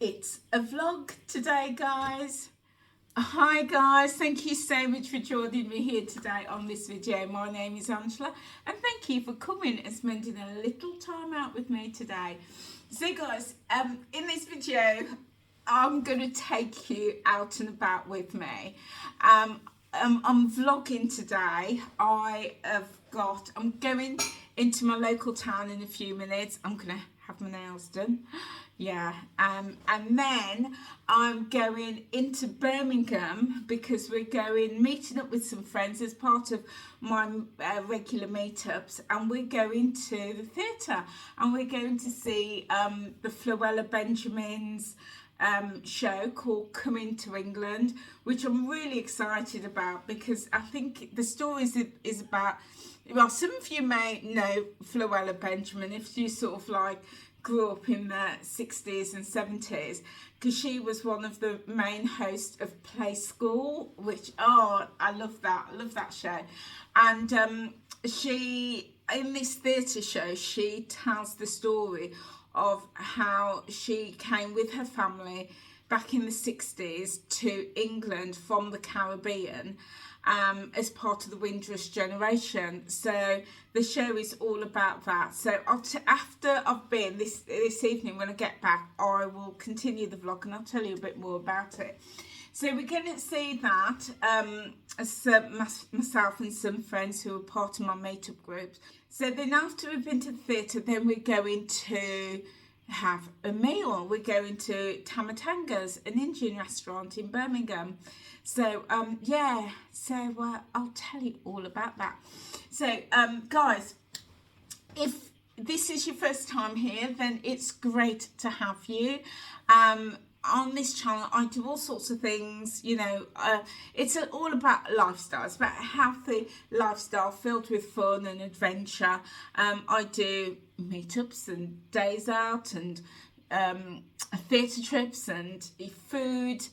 It's a vlog today, guys. Hi guys, thank you so much for joining me here today on this video. My name is Angela and thank you for coming and spending a little time out with me today. So guys, in this video I'm going to take you out and about with me. I'm vlogging today. I'm going into my local town in a few minutes. I'm going to have my nails done. Yeah, and then I'm going into Birmingham because we're meeting up with some friends as part of my regular meetups, and we're going to the theatre and we're going to see the Floella Benjamin's show called Coming to England, which I'm really excited about because I think the story is about, well, some of you may know Floella Benjamin if you sort of like grew up in the 60s and 70s, because she was one of the main hosts of Play School, which, oh, I love that show. And she, in this theatre show, she tells the story of how she came with her family back in the 60s to England from the Caribbean as part of the Windrush generation. So the show is all about that. So after I've been this evening, when I get back, I will continue the vlog and I'll tell you a bit more about it. So we're going to see that myself and some friends who are part of my meetup groups. So then after we've been to the theatre, then we're going to have a meal. We're going to Tamatanga's, an Indian restaurant in Birmingham. So yeah, so I'll tell you all about that. So guys, if this is your first time here, then it's great to have you. On this channel I do all sorts of things, you know. It's all about lifestyle. It's about a healthy lifestyle filled with fun and adventure. I do meetups and days out and theatre trips and food,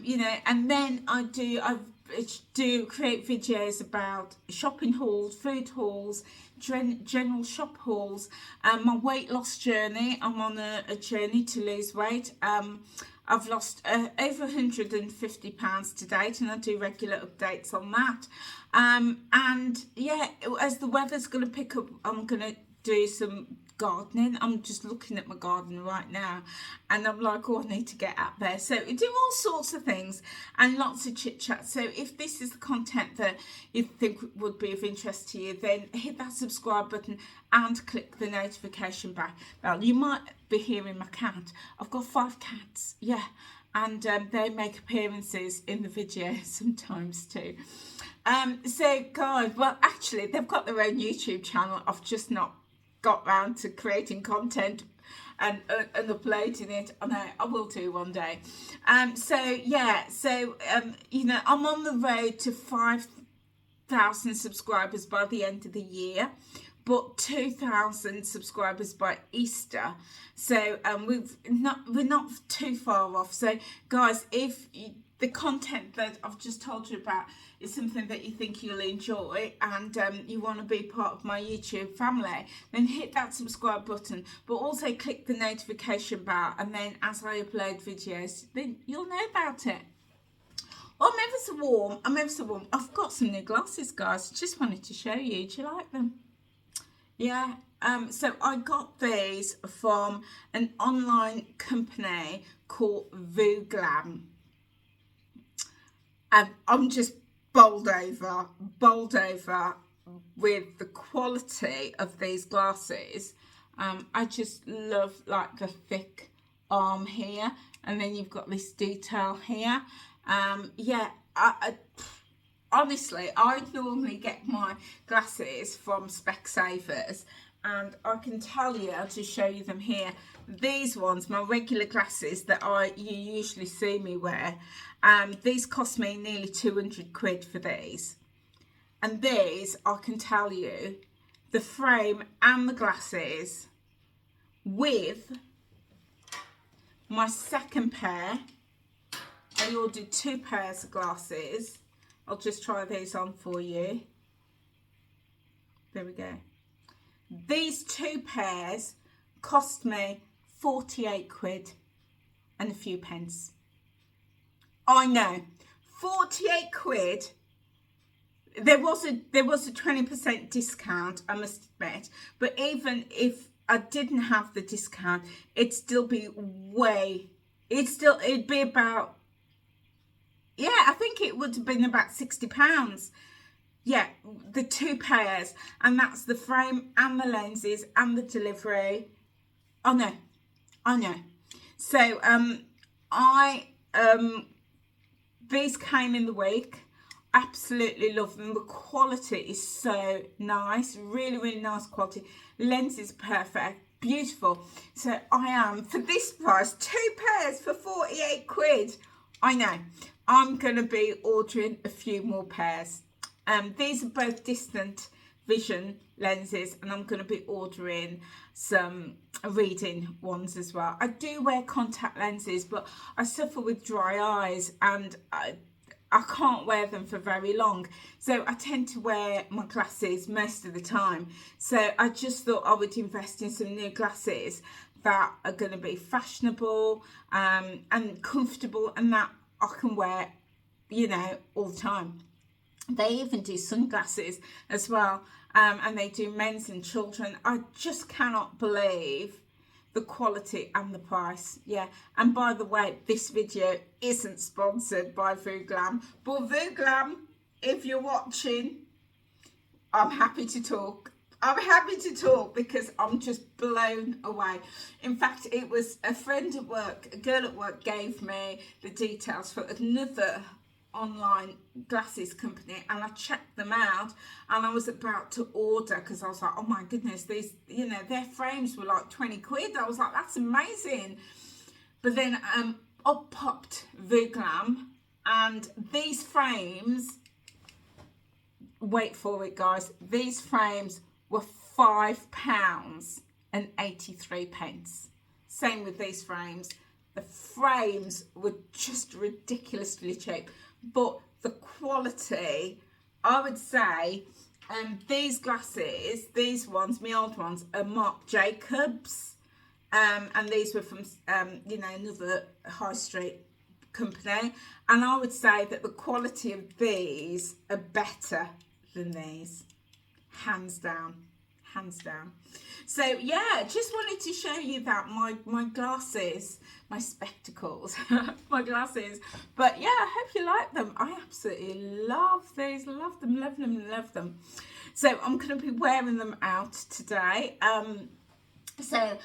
you know, and then I do create videos about shopping hauls, food hauls, general shop hauls, my weight loss journey. I'm on a journey to lose weight. I've lost over 150 pounds to date, and I do regular updates on that. And yeah, as the weather's going to pick up, I'm going to do some gardening. I'm just looking at my garden right now and I'm like, oh, I need to get out there. So we do all sorts of things and lots of chit chat. So if this is the content that you think would be of interest to you, then hit that subscribe button and click the notification bell. You might be hearing my cat. I've got 5 cats, yeah, and they make appearances in the video sometimes too. So guys, well, actually they've got their own YouTube channel. I've just not got round to creating content and uploading it. I know I will do one day. So yeah, so you know, I'm on the road to 5,000 subscribers by the end of the year, but 2,000 subscribers by Easter. So we're not too far off. So guys, if the content that I've just told you about is something that you think you'll enjoy and you want to be part of my YouTube family, then hit that subscribe button, but also click the notification bell, and then as I upload videos, then you'll know about it. Oh, I'm ever so warm. I've got some new glasses, guys. Just wanted to show you. Do you like them? Yeah. So I got these from an online company called Vooglam. And I'm just bowled over with the quality of these glasses. I just love like the thick arm here, and then you've got this detail here. Yeah, honestly, I normally get my glasses from Specsavers, and I can tell you, I'll just show you them here. These ones, my regular glasses that you usually see me wear, these cost me nearly 200 quid for these. And these, I can tell you, the frame and the glasses with my second pair. I ordered 2 pairs of glasses. I'll just try these on for you. There we go. These 2 pairs cost me 48 quid. and a few pence. I know, 48 quid. There was a 20% discount, I must admit, but even if I didn't have the discount, it'd still be it'd be about, yeah, I think it would have been about £60. Yeah, the 2 pairs, and that's the frame and the lenses and the delivery. I know. So these came in the week. Absolutely love them. The quality is so nice, really nice quality. Lenses perfect, beautiful. So I am, for this price, 2 pairs for 48 quid. I know, I'm going to be ordering a few more pairs. These are both distant vision lenses, and I'm going to be ordering some reading ones as well. I do wear contact lenses, but I suffer with dry eyes, and I can't wear them for very long, so I tend to wear my glasses most of the time. So I just thought I would invest in some new glasses that are going to be fashionable and comfortable, and that I can wear, you know, all the time. They even do sunglasses as well, and they do men's and children. I just cannot believe the quality and the price. Yeah, and by the way, this video isn't sponsored by Vooglam, but Vooglam, if you're watching, I'm happy to talk. I'm happy to talk because I'm just blown away. In fact, it was a friend at work, a girl at work, gave me the details for another online glasses company, and I checked them out, and I was about to order because I was like, oh my goodness, these, you know, their frames were like 20 quid. I was like, that's amazing. But then up popped Vooglam, and these frames, wait for it guys, these frames were £5.83. Same with these frames. The frames were just ridiculously cheap, but the quality, I would say, these glasses, these ones, my old ones, are Marc Jacobs, and these were from, you know, another high street company, and I would say that the quality of these are better than these, hands down. So yeah, just wanted to show you that my glasses, my spectacles, my glasses. But yeah, I hope you like them. I absolutely love these, love them. So I'm going to be wearing them out today. Yeah,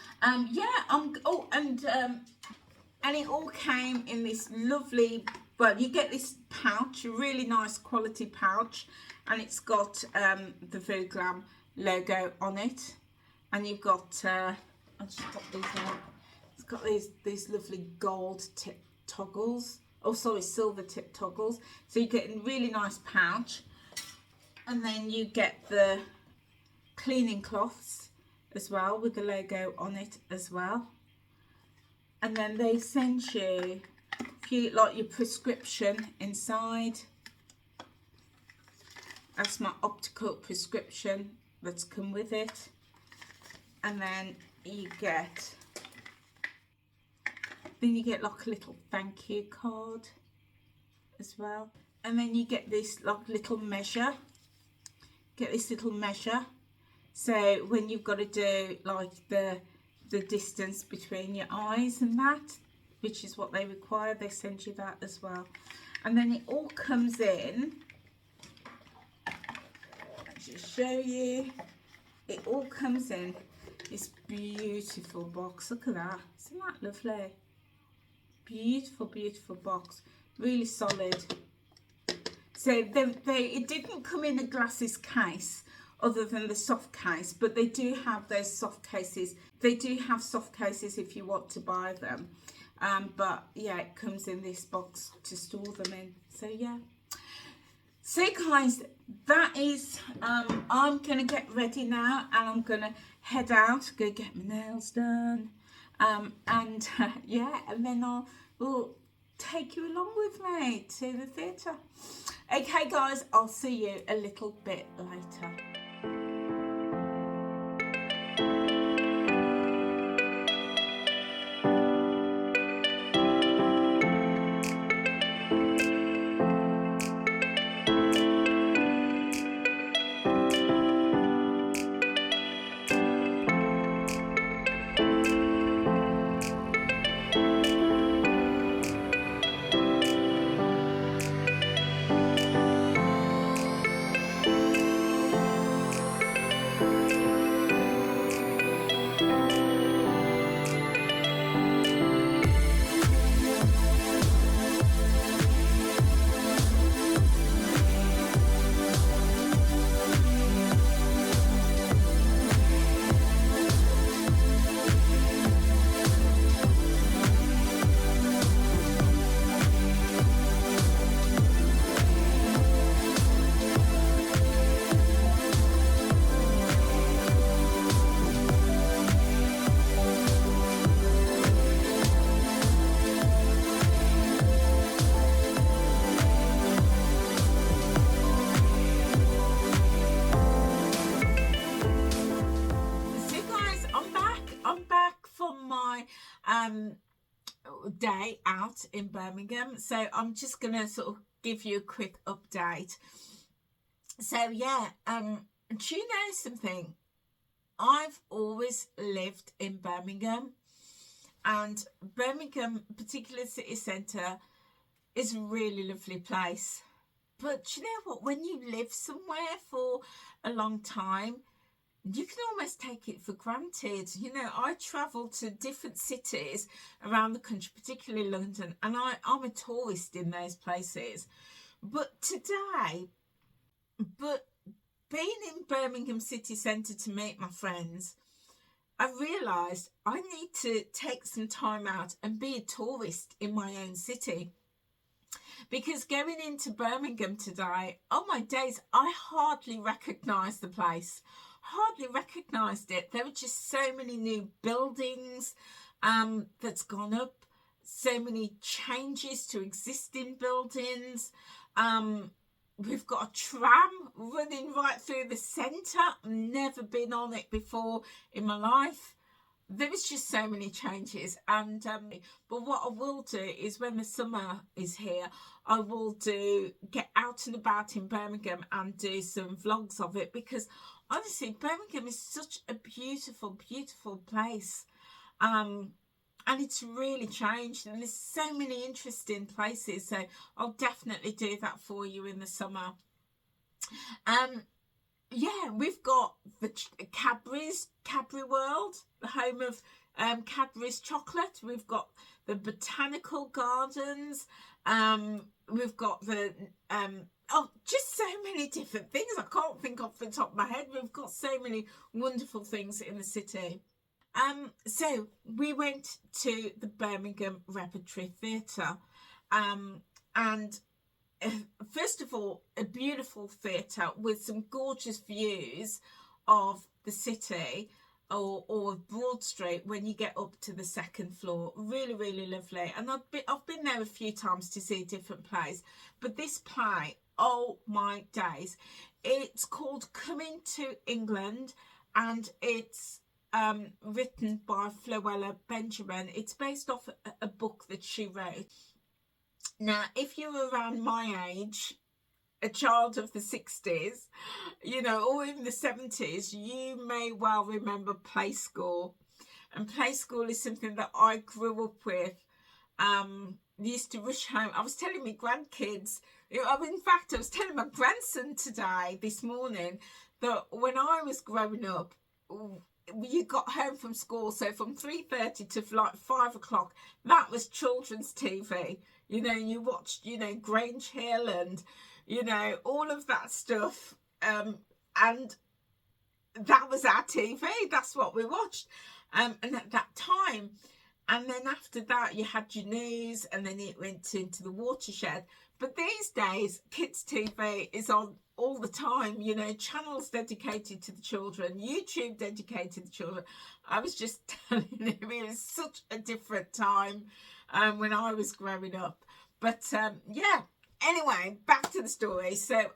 and it all came in this lovely, well, you get this pouch, a really nice quality pouch, and it's got the Vooglam logo on it, and you've got I just got these out. It's got these lovely gold tip toggles, oh sorry, silver tip toggles, so you get a really nice pouch, and then you get the cleaning cloths as well with the logo on it as well, and then they send you like your prescription inside. That's my optical prescription that's come with it, and then you get like a little thank you card as well, and then you get this like little measure, so when you've got to do like the distance between your eyes and that, which is what they require, they send you that as well. And then it all comes in, show you, it all comes in this beautiful box. Look at that, isn't that lovely? Beautiful box, really solid. So it didn't come in a glasses case other than the soft case, but they do have those soft cases. They do have soft cases if you want to buy them, but yeah, it comes in this box to store them in. So yeah, so guys, that is I'm gonna get ready now, and I'm gonna head out, go get my nails done, and yeah, and then we'll take you along with me to the theatre. Okay guys, I'll see you a little bit later. day out in Birmingham. So I'm just going to sort of give you a quick update. So yeah, do you know something? I've always lived in Birmingham, and Birmingham, particular city centre, is a really lovely place. But you know what? When you live somewhere for a long time, you can almost take it for granted. You know, I travel to different cities around the country, particularly London, and I'm a tourist in those places. But being in Birmingham city centre to meet my friends, I realised I need to take some time out and be a tourist in my own city. Because going into Birmingham today, oh my days, I hardly recognised the place. Hardly recognised it. There were just so many new buildings that's gone up. So many changes to existing buildings. We've got a tram running right through the centre. Never been on it before in my life. There was just so many changes, and but what I will do is when the summer is here, I will get out and about in Birmingham and do some vlogs of it, because honestly Birmingham is such a beautiful place, and it's really changed, and there's so many interesting places, so I'll definitely do that for you in the summer. Yeah, we've got the Cadbury World, the home of Cadbury's chocolate. We've got the botanical gardens. We've got the just so many different things. I can't think off the top of my head. We've got so many wonderful things in the city. So we went to the Birmingham Repertory Theatre, and first of all, a beautiful theatre with some gorgeous views of the city or Broad Street when you get up to the second floor. Really, really lovely. And I've been there a few times to see different plays, but this play, oh my days, it's called Coming to England, and it's written by Floella Benjamin. It's based off a book that she wrote. Now, if you're around my age, a child of the 60s, you know, or in the 70s, you may well remember Play School. And Play School is something that I grew up with. Used to rush home. I was telling my grandkids, in fact, I was telling my grandson this morning, that when I was growing up, you got home from school, so from 3:30 to like 5 o'clock, that was children's TV. You know, you watched, you know, Grange Hill and, you know, all of that stuff. And that was our TV. That's what we watched. And at that time. And then after that, you had your news, and then it went into the watershed. But these days, kids' TV is on all the time, you know, channels dedicated to the children, YouTube dedicated to the children. I was just telling him it was such a different time when I was growing up. But yeah, anyway, back to the story. So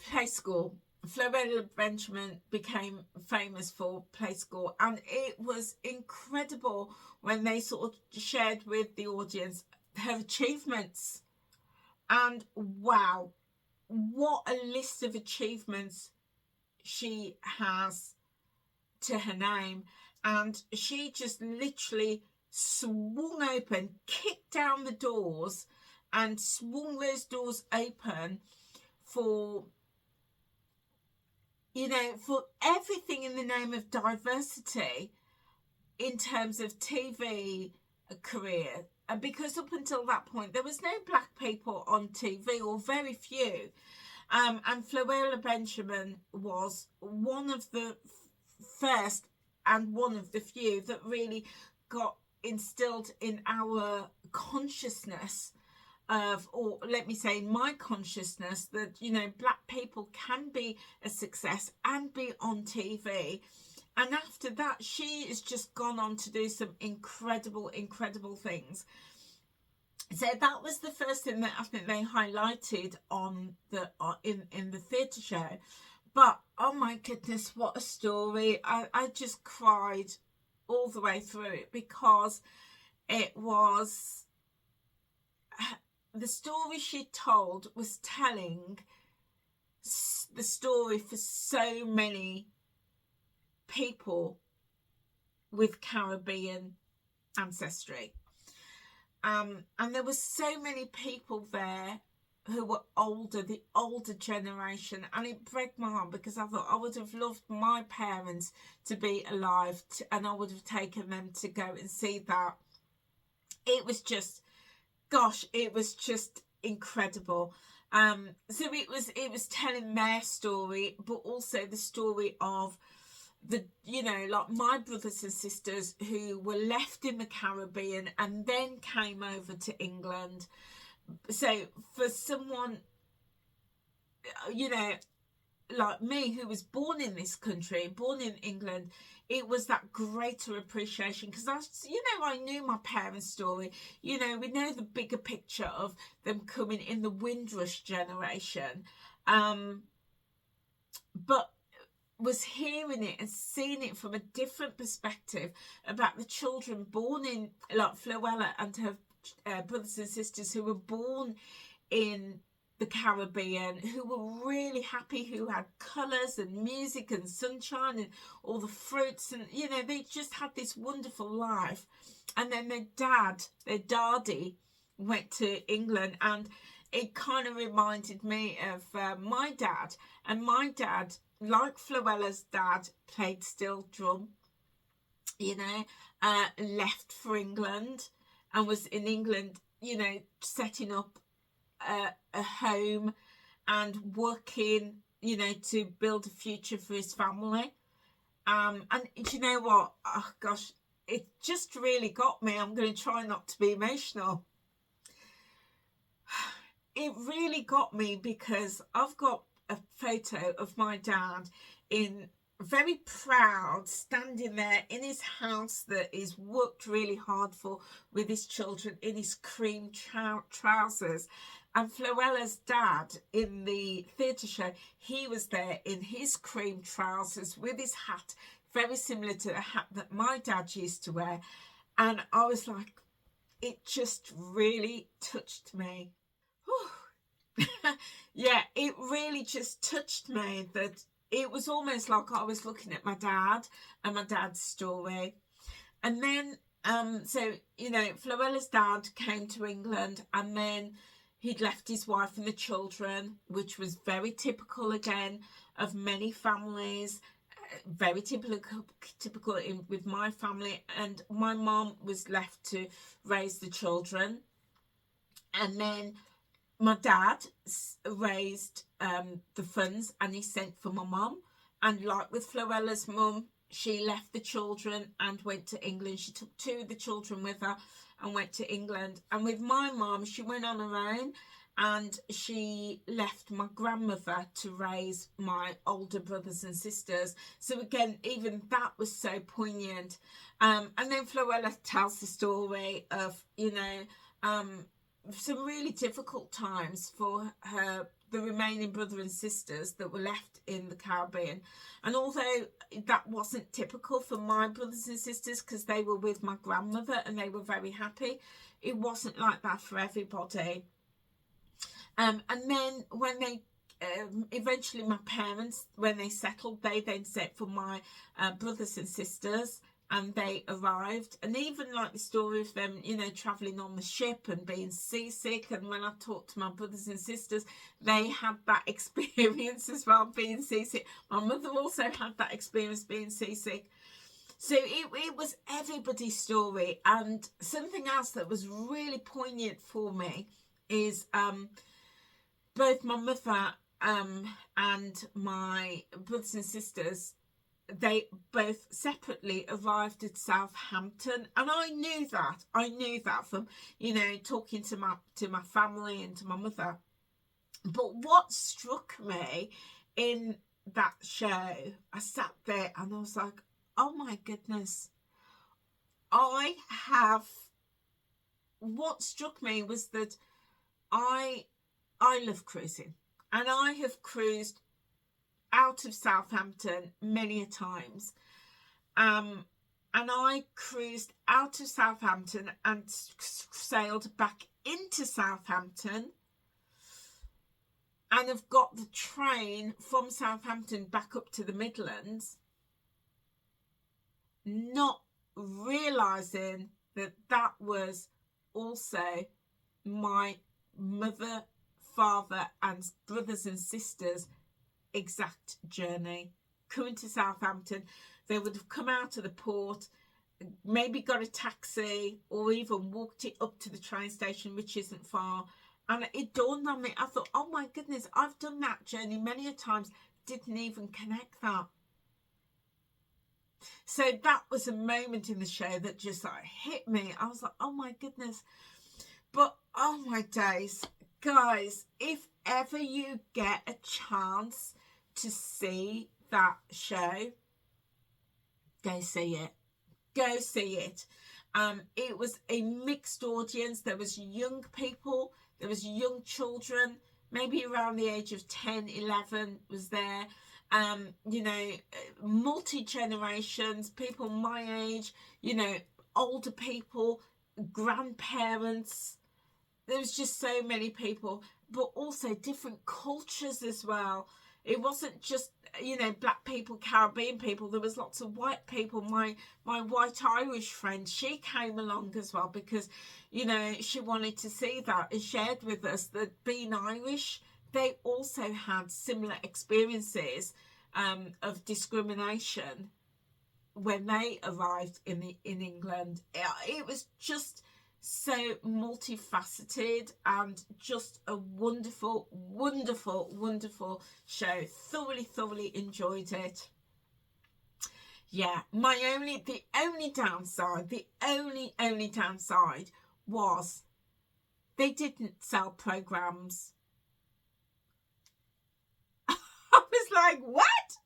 Play School. Floella Benjamin became famous for Play School, and it was incredible when they sort of shared with the audience her achievements. And wow, what a list of achievements she has to her name. And she just literally swung open, kicked down the doors and swung those doors open for, you know, for everything in the name of diversity in terms of TV career. And because up until that point, there was no black people on TV, or very few. And Floella Benjamin was one of the first and one of the few that really got instilled in our consciousness of, or let me say my consciousness, that, you know, black people can be a success and be on TV. And after that, she has just gone on to do some incredible things. So that was the first thing that I think they highlighted on the in the theatre show. But oh my goodness, what a story. I just cried all the way through it, because It was, the story she told was telling the story for so many people with Caribbean ancestry. And there were so many people there who were older, the older generation, and it broke my heart because I thought I would have loved my parents to be alive, and I would have taken them to go and see that. It was just, gosh, it was just incredible. So it was telling their story, but also the story of the, you know, like my brothers and sisters who were left in the Caribbean and then came over to England. So for someone, you know, like me, who was born in this country, born in England, it was that greater appreciation because I knew my parents' story. You know, we know the bigger picture of them coming in the Windrush generation, but was hearing it and seeing it from a different perspective about the children born in, like Floella and her brothers and sisters who were born in the Caribbean, who were really happy, who had colours and music and sunshine and all the fruits, and you know, they just had this wonderful life. And then their daddy went to England, and it kind of reminded me of my dad. And my dad, like Floella's dad, played steel drum, you know, left for England and was in England, you know, setting up a home and working, you know, to build a future for his family. And you know what? Oh gosh, it just really got me. I'm going to try not to be emotional. It really got me because I've got a photo of my dad in very proud, standing there in his house that he's worked really hard for with his children, in his cream trousers. And Floella's dad in the theatre show, he was there in his cream trousers with his hat, very similar to the hat that my dad used to wear. And I was like, it just really touched me. Yeah, it really just touched me that it was almost like I was looking at my dad and my dad's story. And then, so, you know, Floella's dad came to England, and then he'd left his wife and the children, which was very typical again of many families, very typical with my family. And my mom was left to raise the children. And then my dad raised the funds, and he sent for my mum. And like with Floella's mum, she left the children and went to England. She took two of the children with her and went to England. And with my mum, she went on her own, and she left my grandmother to raise my older brothers and sisters. So again, even that was so poignant. And then Floella tells the story of, you know, some really difficult times for the remaining brother and sisters that were left in the Caribbean. And although that wasn't typical for my brothers and sisters because they were with my grandmother and they were very happy, it wasn't like that for everybody. And then when they eventually, my parents, when they settled, they then sent for my brothers and sisters, and they arrived. And even like the story of them, you know, travelling on the ship and being seasick. And when I talked to my brothers and sisters, they had that experience as well, being seasick. My mother also had that experience, being seasick. So it was everybody's story. And something else that was really poignant for me is both my mother and my brothers and sisters, they both separately arrived at Southampton, and I knew that from, you know, talking to my family and to my mother. But what struck me in that show, I sat there and I was like, oh my goodness, what struck me was that I love cruising, and I have cruised out of Southampton many a times. and I cruised out of Southampton and sailed back into Southampton, and have got the train from Southampton back up to the Midlands, not realising that that was also my mother, father and brothers and sisters' exact journey. Coming to Southampton, they would have come out of the port, maybe got a taxi, or even walked it up to the train station, which isn't far. And it dawned on me, I thought, oh my goodness, I've done that journey many a times, didn't even connect that. So that was a moment in the show that just like hit me. I was like, oh my goodness. But oh my days, guys, if ever you get a chance to see that show, go see it. Go see it. It was a mixed audience. There was young people, there was young children, maybe around the age of 10, 11 was there. You know, multi-generations, people my age, you know, older people, grandparents. There was just so many people, but also different cultures as well. It wasn't just, you know, black people, Caribbean people. There was lots of white people. My white Irish friend, she came along as well because, you know, she wanted to see that and shared with us that being Irish, they also had similar experiences of discrimination when they arrived in England. It was just so multifaceted and just a wonderful, wonderful, wonderful show. Thoroughly enjoyed it. Yeah, the only downside was they didn't sell programs. I was like, what?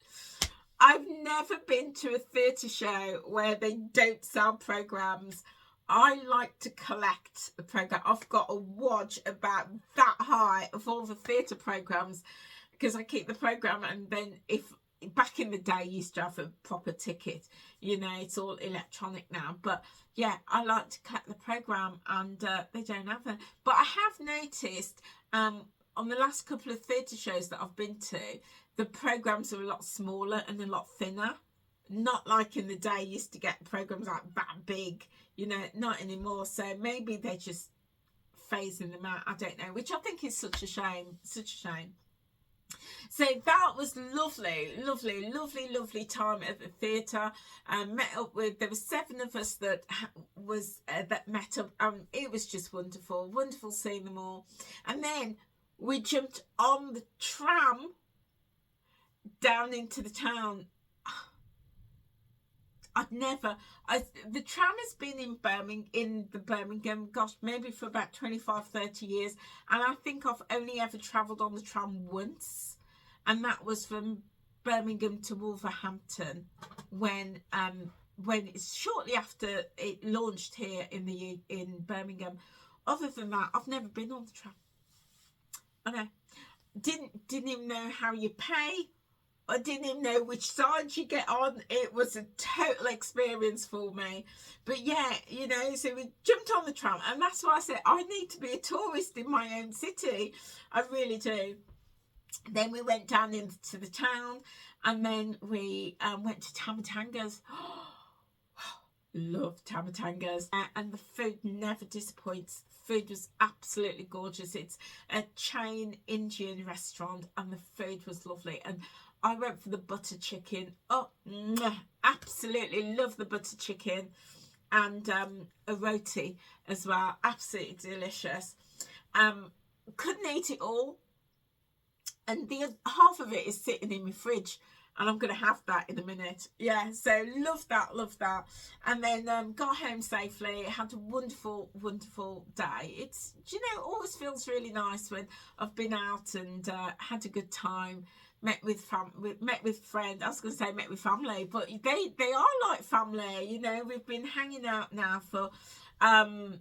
I've never been to a theatre show where they don't sell programs. I like to collect the program. I've got a watch about that high of all the theatre programs because I keep the program, and then if back in the day you used to have a proper ticket, you know, it's all electronic now, but yeah, I like to collect the program, and they don't have it. But I have noticed on the last couple of theatre shows that I've been to, the programs are a lot smaller and a lot thinner. Not like in the day you used to get programs like that big, you know, not anymore. So maybe they're just phasing them out, I don't know, which I think is such a shame. So that was lovely time at the theatre. Met up with, there were 7 of us that met up. It was just wonderful seeing them all. And then we jumped on the tram down into the town. The tram has been in Birmingham, gosh, maybe for about 25-30 years, and I think I've only ever travelled on the tram once, and that was from Birmingham to Wolverhampton when it's shortly after it launched here in Birmingham. Other than that, I've never been on the tram. I know, didn't even know how you pay. I didn't even know which side you get on. It was a total experience for me. But yeah, you know, so we jumped on the tram, and that's why I said I need to be a tourist in my own city. I really do. Then we went down into the town, and then we went to Tamatanga's. Love Tamatanga's. And the food never disappoints. Food was absolutely gorgeous. It's a chain Indian restaurant, and the food was lovely. And I went for the butter chicken. Oh, absolutely love the butter chicken, and a roti as well. Absolutely delicious. Couldn't eat it all, and the half of it is sitting in my fridge, and I'm going to have that in a minute. Yeah, so love that. And then got home safely, had a wonderful day. It's, you know, always feels really nice when I've been out and had a good time. Met with friends. I was going to say met with family, but they are like family. You know, we've been hanging out now for over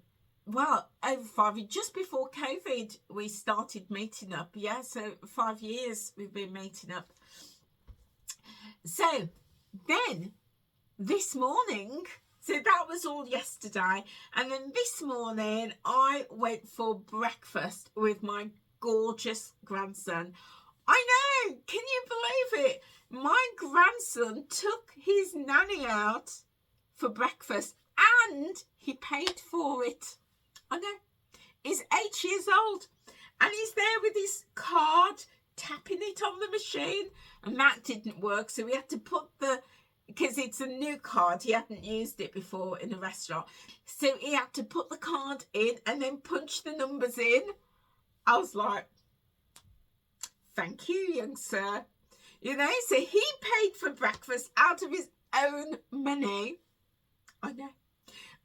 5 years. Just before COVID, we started meeting up. Yeah, so 5 years we've been meeting up. So then this morning, so that was all yesterday, and then this morning I went for breakfast with my gorgeous grandson. I know, can you believe it? My grandson took his nanny out for breakfast and he paid for it. I know, he's 8 years old and he's there with his card, tapping it on the machine, and that didn't work, so we had to put because it's a new card, he hadn't used it before in a restaurant, so he had to put the card in and then punch the numbers in. I was like, thank you, young sir. You know, so he paid for breakfast out of his own money. I know.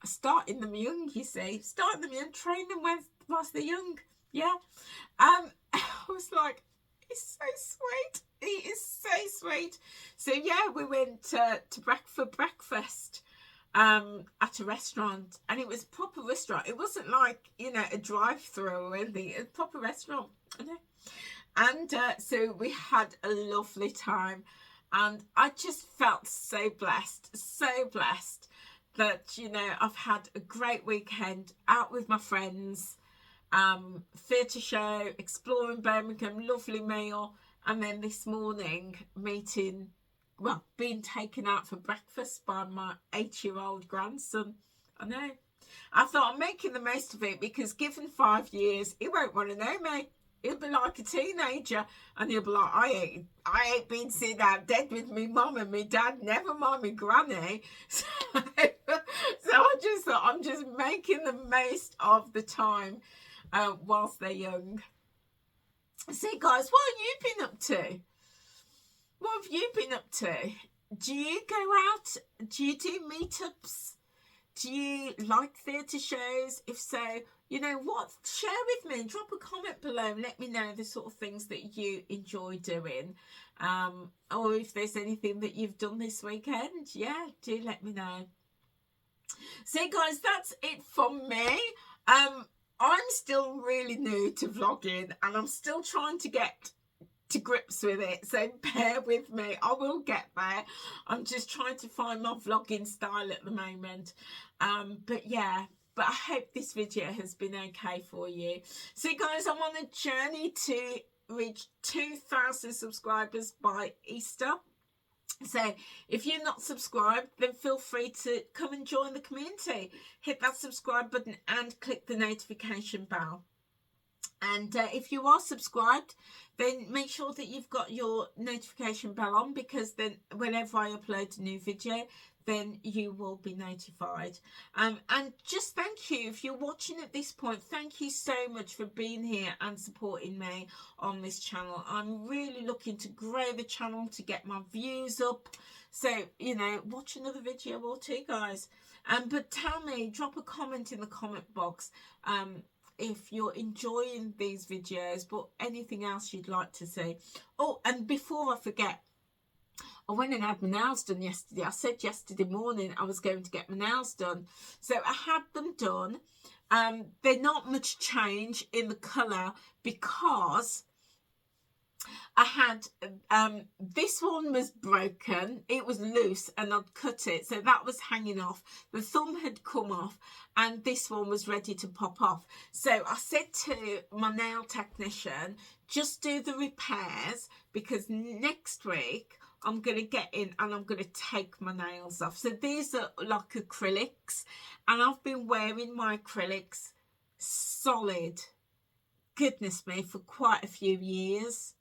Starting them young, you see. Starting them young, train them whilst they're young. Yeah. I was like, he's so sweet. He is so sweet. So yeah, we went to breakfast at a restaurant, and it was a proper restaurant. It wasn't like, you know, a drive-through or anything. It was a proper restaurant. I know. And so we had a lovely time, and I just felt so blessed that, you know, I've had a great weekend out with my friends, theatre show, exploring Birmingham, lovely meal, and then this morning being taken out for breakfast by my 8-year-old grandson. I know. I thought I'm making the most of it, because given 5 years, he won't want to know me. He'll be like a teenager, and he'll be like, I ain't been seen out dead with me mum and me dad, never mind me granny. So I just thought I'm just making the most of the time whilst they're young. So guys, what have you been up to? What have you been up to? Do you go out? Do you do meetups? Do you like theatre shows? If so, you know what? Share with me. Drop a comment below and let me know the sort of things that you enjoy doing. Or if there's anything that you've done this weekend. Yeah, do let me know. So guys, that's it from me. I'm still really new to vlogging, and I'm still trying to get to grips with it, so bear with me. I will get there. I'm just trying to find my vlogging style at the moment. But yeah, but I hope this video has been okay for you. So guys, I'm on a journey to reach 2,000 subscribers by Easter. So if you're not subscribed, then feel free to come and join the community. Hit that subscribe button and click the notification bell. And if you are subscribed, then make sure that you've got your notification bell on, because then whenever I upload a new video, then you will be notified. And just thank you, if you're watching at this point, thank you so much for being here and supporting me on this channel. I'm really looking to grow the channel, to get my views up. So, you know, watch another video or two, guys. But tell me, drop a comment in the comment box if you're enjoying these videos, but anything else you'd like to see. Oh, and before I forget, I went and had my nails done yesterday. I said yesterday morning I was going to get my nails done. So I had them done. They're not much change in the colour, because I had this one was broken, it was loose, and I'd cut it, so that was hanging off. The thumb had come off, and this one was ready to pop off. So I said to my nail technician, just do the repairs, because next week I'm going to get in and I'm going to take my nails off. So these are like acrylics, and I've been wearing my acrylics solid, goodness me, for quite a few years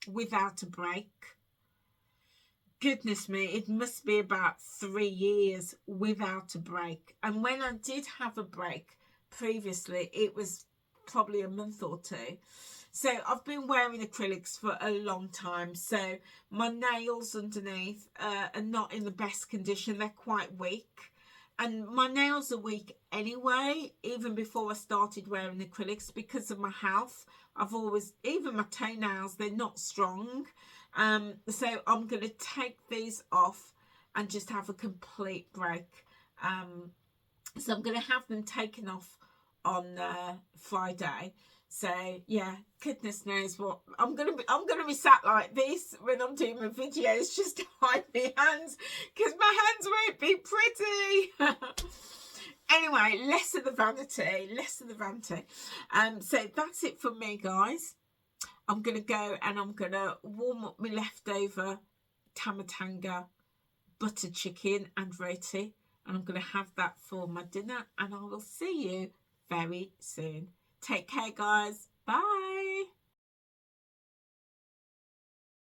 without a break. Goodness me, it must be about 3 years without a break. And when I did have a break previously, it was probably a month or two. So I've been wearing acrylics for a long time. So my nails underneath are not in the best condition. They're quite weak. And my nails are weak anyway, even before I started wearing acrylics, because of my health. I've always, even my toenails, they're not strong. So I'm going to take these off and just have a complete break. So I'm going to have them taken off on Friday. So yeah, goodness knows what I'm gonna be sat like this when I'm doing my videos, just to hide my hands, because my hands won't be pretty. Anyway, less of the vanity. So that's it from me, guys. I'm gonna go and I'm gonna warm up my leftover tamatanga butter chicken and roti, and I'm gonna have that for my dinner, and I will see you very soon. Take care, guys. Bye.